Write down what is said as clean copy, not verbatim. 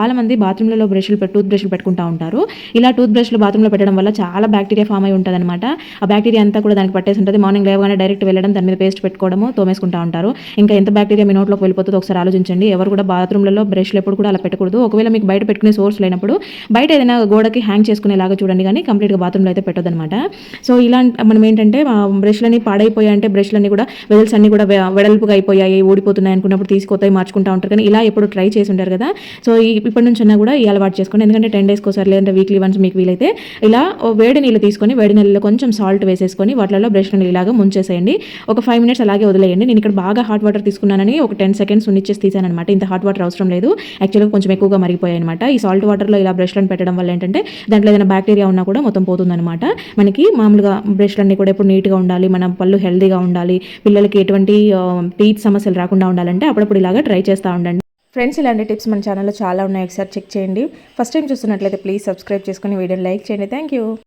చాలా మంది బాత్రూమ్లలో టూత్ బ్రష్లు పెట్టుకుంటూ ఉంటారు. ఇలా టూత్ బ్రష్లు బాత్రూంలో పెట్టడం వల్ల చాలా బ్యాక్టీరియా ఫామ్ అయి ఉంటుందన్నమాట. ఆ బ్యాక్టీరియా అంతా కూడా దానికి పట్టేసి ఉంటుంది. మార్నింగ్ లేవగానే డైరెక్ట్ వెళ్ళడం, దాని మీద పేస్ట్ పెట్టుకోవడము, తోమేసుకుంటూ ఉంటారు. ఇంకా ఎంత బ్యాక్టీరియా మీ నోట్లోకి వెళ్ళిపోతుందో ఒకసారి ఆలోచించండి. ఎవరు కూడా బాత్రూమ్లలో బ్రష్లు ఎప్పుడు కూడా అలా పెట్టకూడదు. ఒకవేళ మీకు బయట పెట్టుకునే సోర్స్ లేనప్పుడు బయట ఏదైనా గోడకి హ్యాంగ్ చేసుకునేలాగా చూడండి, కానీ కంప్లీట్గా బాత్రూంలో అయితే పెట్టొద్దన్నమాట. సో ఇలా మనం ఏంటంటే బ్రష్లన్నీ పాడైపోయాయి అంటే బ్రష్లన్నీ కూడా వెల్స్ అన్ని కూడా వెడల్పుగా అయిపోయాయి, ఊడిపోతున్నాయి అనుకున్నప్పుడు తీసుకొస్తాయి మార్చుకుంటూ ఉంటారు. కానీ ఇలా ఎప్పుడు ట్రై చేసి ఉంటారు కదా. సో ఇప్పటి నుంచి అన్నా కూడా ఈ అలవాటు చేసుకోండి. ఎందుకంటే 10 డేస్కి ఒకసారి లేదంటే వీక్లీ వన్స్ మీకు వీలైతే ఇలా వేడి నీళ్ళు తీసుకొని వేడి నీళ్ళలో కొంచెం సాల్ట్ వేసేసుకొని వాటిలో బ్రష్లను ఇలాగా ముంచేసేయండి. ఒక 5 మినిట్స్ అలాగే వదిలేయండి. నేను ఇక్కడ బాగా హాట్ వాటర్ తీసుకున్నానని ఒక 10 సెకండ్స్ ఉన్నిచ్చేసి తీసాను అనమాట. ఇంత హాట్ వాటర్ అవసరం లేదు. యాక్చువల్గా కొంచెం ఎక్కువగా మరిగిపోయాయి అనమాట. ఈ సాల్ట్ వాటర్లో ఇలా బ్రష్లను పెట్టడం వల్ల ఏంటంటే దాంట్లో ఏదైనా బ్యాక్టీరియా ఉన్నా కూడా మొత్తం పోతుందన్నమాట. మనకి మామూలుగా బ్రష్లన్నీ కూడా ఎప్పుడు నీట్గా ఉండాలి, మన పళ్ళు హెల్తీగా ఉండాలి, పిల్లలకి ఎటువంటి టీత్ సమస్యలు రాకుండా ఉండాలంటే అప్పుడప్పుడు ఇలాగా ట్రై చేస్తూ ఉండండి. ఫ్రెండ్స్, ఇలాంటి టిప్స్ మన ఛానల్లో చాలా ఉన్నాయి, ఒకసారి చెక్ చేయండి. ఫస్ట్ టైం చూస్తున్నట్లయితే ప్లీజ్ సబ్స్క్రైబ్ చేసుకొని వీడియోని లైక్ చేయండి. Thank you.